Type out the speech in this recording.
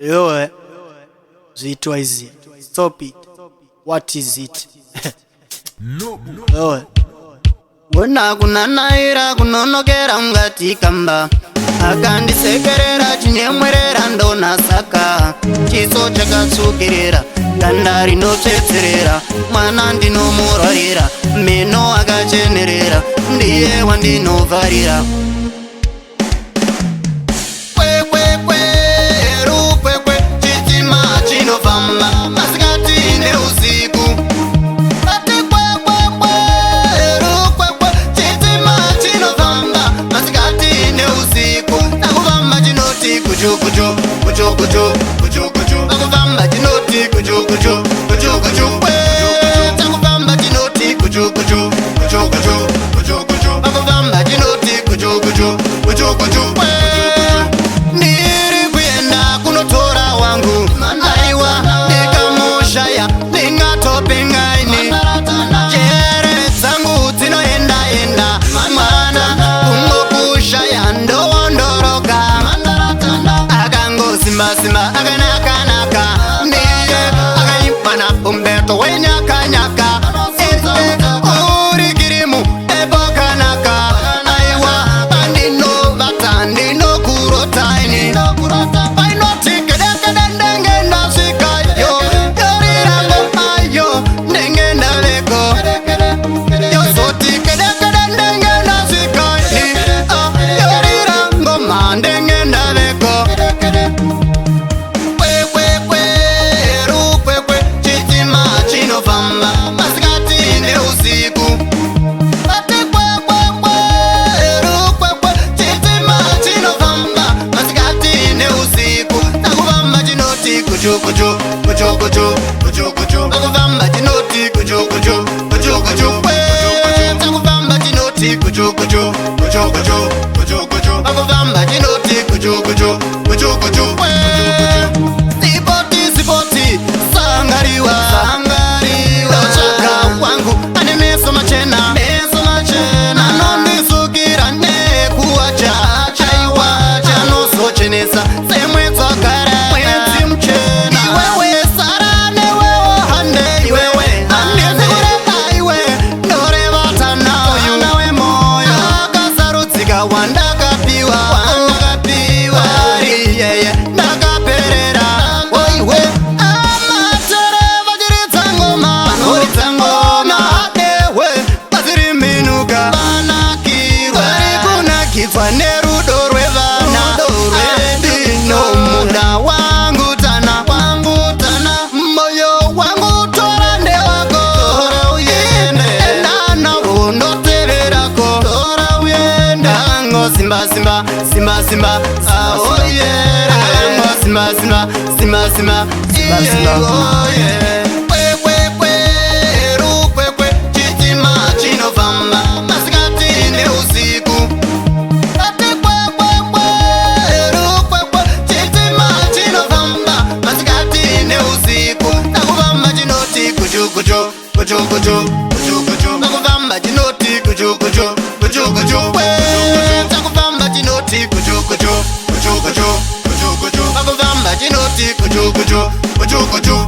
Yo, zitwa hizi. Stop it. What is it? Yo. Wona kunanaira kunonokera ungati kamba, akandisekerera chinyemwerera ndonasaka, chiso chakatsukirira ganda rinotsetserera, mwana ndinomurwarira, meno akachenerera, ndiye wandinovharira. Kujo kujo kujo kujo kujo kujo akuvamba tinoti kujo kujo kujo kujo akuvamba tinoti kujo kujo kujo kujo kujo kujo akuvamba tinoti kujo kujo kujo kujo niri kuenda kunotora wangu aiwa ndikamushaya ndingatopengaini jere dzangu dzinoenda enda mwana kungokushaya ndowondoroka simba akanaka ndiye akayimpana umbeto wenyakanyaka uri kirimu epokanaka aiwa andinovata ndinokurotaini painotikedekadendengedasikayo yorirango ayo ndengendaveko yosotikedekadendengedasikaini yorirango mandengendaveko kujo kujo kujo kujo kujo kujo akuvamba tinoti kujo kujo kujo kujo akuvamba tinoti kujo kujo kujo kujo kujo kujo akuvamba tinoti kujo kujo kujo kujo sipoti sangariwa chaka wangu ane meso machena anondisukira nekuwacha chaiwa chanosochenesa semwetsakara wandakapiwa riyeye ndakaperera oiwe amatereva chiritsangoma adewe aziriminuka vanakirwa varikunakidzwa nerudo rwevana edino muda wangu tana moyo wangu tora ndewako endana undoteverako simba simba simba simba oh yeah simba simba simba simba oh yeah chitima chinovamba masikati neusiku chitima chinovamba masikati neusiku nakuvamba chinoti kujo kujo kujo kujo kujo kujo nakuvamba chinoti kujo kujo kujo kujo takuvamba chinoti kujo kujo kujo kujo kujo kujo takuvamba chinoti kujo kujo kujo kujo